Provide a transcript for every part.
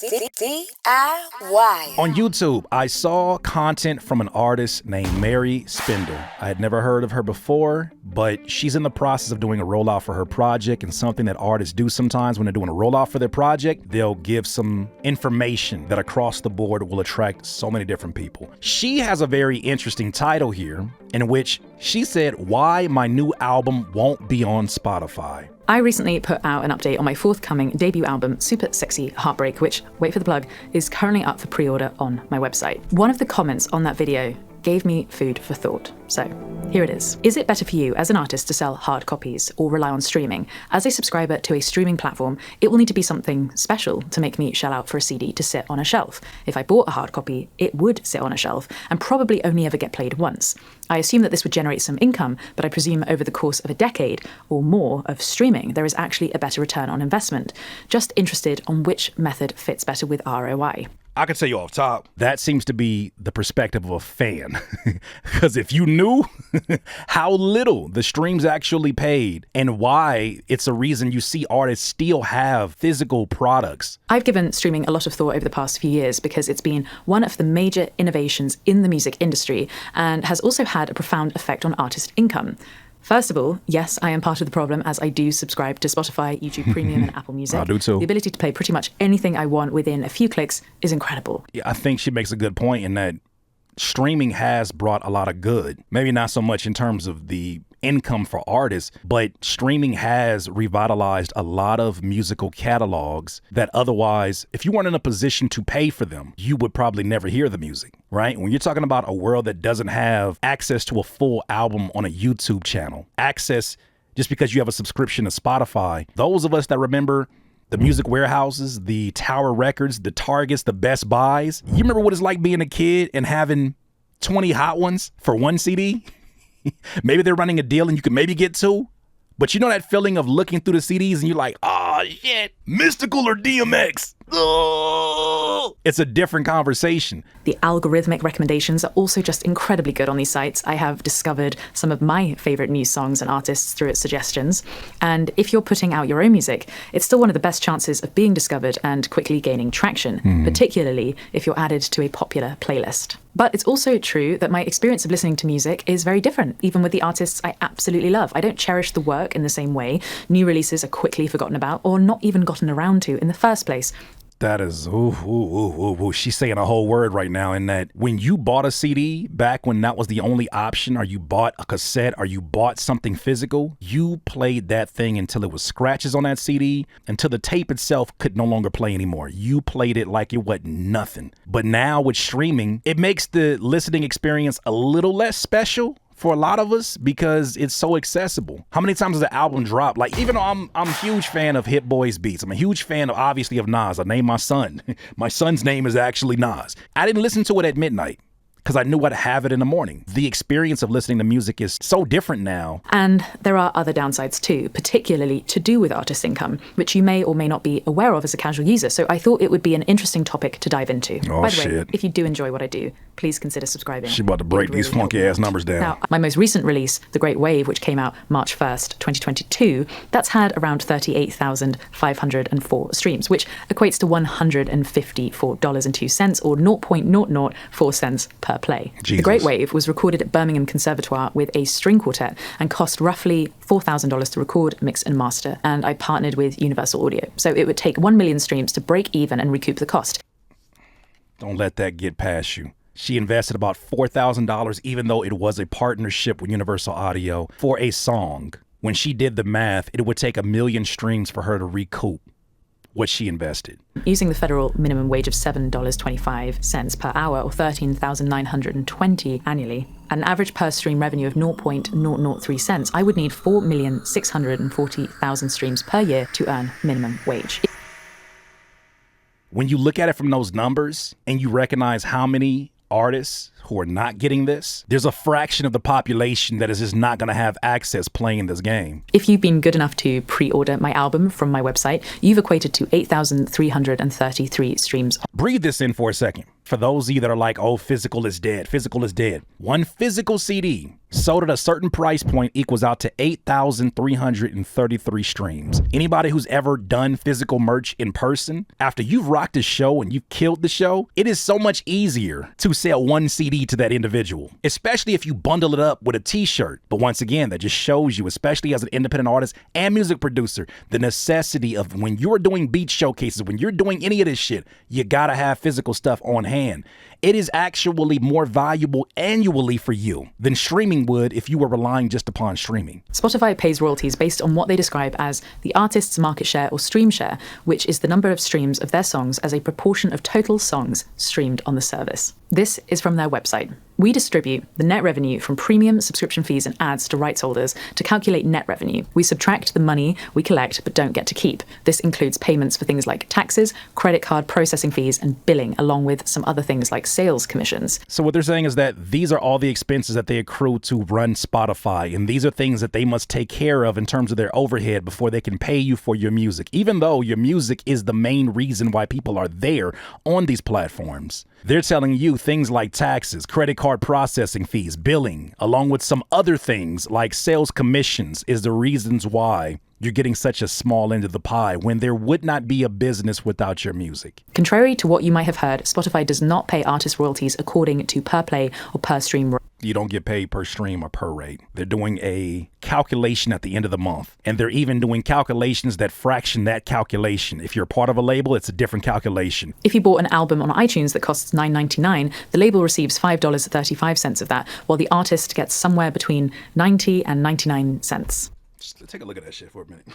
DIY. On YouTube, I saw content from an artist named Mary Spindle. I had never heard of her before, but she's in the process of doing a rollout for her project, and something that artists do sometimes when they're doing a rollout for their project, they'll give some information that across the board will attract so many different people. She has a very interesting title here in which she said, "Why my new album won't be on Spotify." I recently put out an update on my forthcoming debut album, Super Sexy Heartbreak, which, wait for the plug, is currently up for pre-order on my website. One of the comments on that video gave me food for thought. So here it is. Is it better for you as an artist to sell hard copies or rely on streaming? As a subscriber to a streaming platform, it will need to be something special to make me shell out for a CD to sit on a shelf. If I bought a hard copy, it would sit on a shelf and probably only ever get played once. I assume that this would generate some income, but I presume over the course of a decade or more of streaming, there is actually a better return on investment. Just interested on which method fits better with ROI. I can tell you off top, that seems to be the perspective of a fan. Because if you knew how little the streams actually paid and why it's a reason you see artists still have physical products. I've given streaming a lot of thought over the past few years because it's been one of the major innovations in the music industry and has also had a profound effect on artist income. First of all, yes, I am part of the problem as I do subscribe to Spotify, YouTube Premium, and Apple Music. I do too. The ability to play pretty much anything I want within a few clicks is incredible. Yeah, I think she makes a good point in that streaming has brought a lot of good. Maybe not so much in terms of the income for artists, but streaming has revitalized a lot of musical catalogs that otherwise, if you weren't in a position to pay for them, you would probably never hear the music, right? When you're talking about a world that doesn't have access to a full album on a YouTube channel, access just because you have a subscription to Spotify, those of us that remember the music warehouses, the Tower Records, the Targets, the Best Buys, you remember what it's like being a kid and having 20 hot ones for one CD? Maybe they're running a deal and you can maybe get two. But you know that feeling of looking through the CDs and you're like, oh shit, Mystical or DMX? Oh. It's a different conversation. The algorithmic recommendations are also just incredibly good on these sites. I have discovered some of my favorite new songs and artists through its suggestions. And if you're putting out your own music, it's still one of the best chances of being discovered and quickly gaining traction, particularly if you're added to a popular playlist. But it's also true that my experience of listening to music is very different, even with the artists I absolutely love. I don't cherish the work in the same way. New releases are quickly forgotten about or not even gotten around to in the first place. That is, she's saying a whole word right now in that when you bought a CD back when that was the only option, or you bought a cassette, or you bought something physical, you played that thing until it was scratches on that CD, until the tape itself could no longer play anymore. You played it like it wasn't nothing. But now with streaming, it makes the listening experience a little less special for a lot of us because it's so accessible. How many times does the album drop? Like, even though I'm a huge fan of Hit Boy's beats, I'm a huge fan of, obviously, of Nas. I named my son. My son's name is actually Nas. I didn't listen to it at midnight because I knew I'd have it in the morning. The experience of listening to music is so different now. And there are other downsides too, particularly to do with artist income, which you may or may not be aware of as a casual user. So I thought it would be an interesting topic to dive into. Oh, By the way, shit. if you do enjoy what I do, please consider subscribing. She about to break these funky ass numbers down. Now, my most recent release, The Great Wave, which came out March 1st, 2022, that's had around 38,504 streams, which equates to $154.02 or 0.004 cents per play. Jesus. The Great Wave was recorded at Birmingham Conservatoire with a string quartet and cost roughly $4,000 to record, mix and master, and I partnered with Universal Audio. So it would take 1 million streams to break even and recoup the cost. Don't let that get past you. She invested about $4,000, even though it was a partnership with Universal Audio for a song. When she did the math, it would take 1 million streams for her to recoup what she invested. Using the federal minimum wage of $7.25 per hour or $13,920 annually, at an average per stream revenue of 0.003 cents, I would need 4,640,000 streams per year to earn minimum wage. When you look at it from those numbers and you recognize how many artists who are not getting this, there's a fraction of the population that is just not going to have access playing this game. If you've been good enough to pre-order my album from my website, you've equated to 8,333 streams. Breathe this in for a second. For those of you that are like, oh, physical is dead. Physical is dead. One physical CD sold at a certain price point equals out to 8,333 streams. Anybody who's ever done physical merch in person, after you've rocked a show and you've killed the show, it is so much easier to sell one CD to that individual, especially if you bundle it up with a t-shirt. But once again, that just shows you, especially as an independent artist and music producer, the necessity of when you're doing beat showcases, when you're doing any of this shit, you gotta have physical stuff on hand. It is actually more valuable annually for you than streaming would if you were relying just upon streaming. Spotify pays royalties based on what they describe as the artist's market share or stream share, which is the number of streams of their songs as a proportion of total songs streamed on the service. This is from their website. We distribute the net revenue from premium subscription fees and ads to rights holders to calculate net revenue. We subtract the money we collect but don't get to keep. This includes payments for things like taxes, credit card processing fees, and billing, along with some other things like sales commissions. So what they're saying is that these are all the expenses that they accrue to run Spotify, and these are things that they must take care of in terms of their overhead before they can pay you for your music, even though your music is the main reason why people are there on these platforms. They're telling you things like taxes, credit card processing fees, billing, along with some other things like sales commissions is the reasons why you're getting such a small end of the pie when there would not be a business without your music. Contrary to what you might have heard, Spotify does not pay artist royalties according to per play or per stream. You don't get paid per stream or per rate. They're doing a calculation at the end of the month, and they're even doing calculations that fraction that calculation. If you're part of a label, it's a different calculation. If you bought an album on iTunes that costs $9.99, the label receives $5.35 of that, while the artist gets somewhere between 90 and 99 cents. Just take a look at that shit for a minute.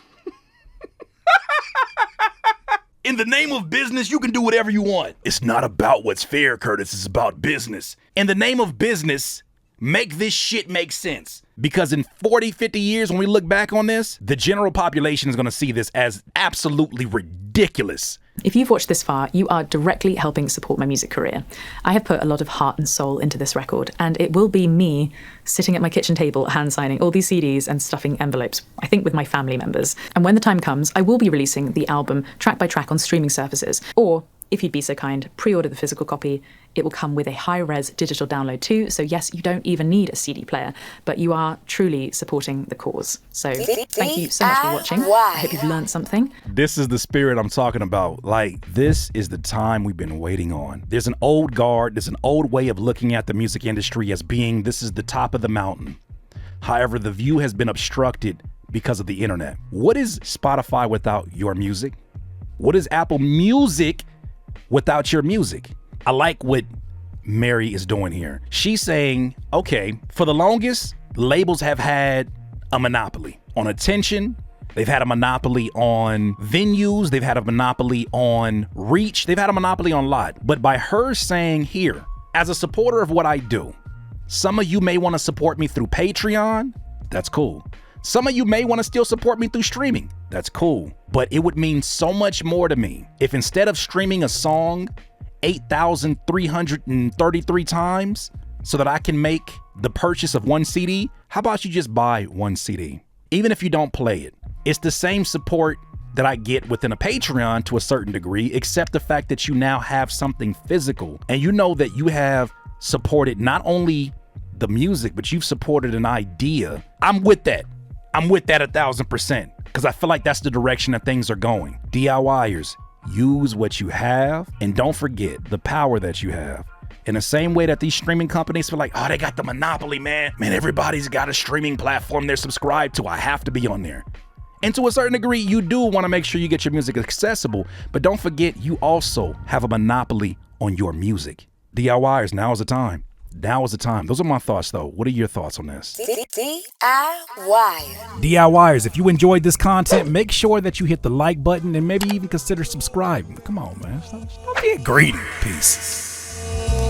In the name of business, you can do whatever you want. It's not about what's fair, Curtis. It's about business. In the name of business, make this shit make sense. Because in 40, 50 years, when we look back on this, the general population is going to see this as absolutely ridiculous. If you've watched this far, you are directly helping support my music career. I have put a lot of heart and soul into this record, and it will be me sitting at my kitchen table hand signing all these CDs and stuffing envelopes, I think with my family members. And when the time comes, I will be releasing the album track by track on streaming services, or if you'd be so kind, pre-order the physical copy. It will come with a high-res digital download too, so yes, you don't even need a CD player, but you are truly supporting the cause. So thank you so much for watching. I hope you've learned something. This is the spirit I'm talking about. Like, this is the time we've been waiting on. There's an old guard, there's an old way of looking at the music industry as being this is the top of the mountain. However, the view has been obstructed because of the internet. What is Spotify without your music? What is Apple Music without your music? I like what Mary is doing here. She's saying, okay, for the longest, labels have had a monopoly on attention. They've had a monopoly on venues. They've had a monopoly on reach. They've had a monopoly on a lot. But by her saying here, as a supporter of what I do, some of you may want to support me through Patreon. That's cool. Some of you may want to still support me through streaming. That's cool. But it would mean so much more to me if instead of streaming a song 8,333 times so that I can make the purchase of one CD, how about you just buy one CD? Even if you don't play it. It's the same support that I get within a Patreon to a certain degree, except the fact that you now have something physical and you know that you have supported not only the music, but you've supported an idea. I'm with that. I'm with that 1,000% because I feel like that's the direction that things are going. DIYers, use what you have and don't forget the power that you have. In the same way that these streaming companies feel like, oh, they got the monopoly, man. Man, everybody's got a streaming platform they're subscribed to. I have to be on there. And to a certain degree, you do want to make sure you get your music accessible, but don't forget you also have a monopoly on your music. DIYers, now is the time. Now is the time. Those are my thoughts, though. What are your thoughts on this? DIYers, if you enjoyed this content, make sure that you hit the like button and maybe even consider subscribing. Come on, man. Stop being greedy. Peace.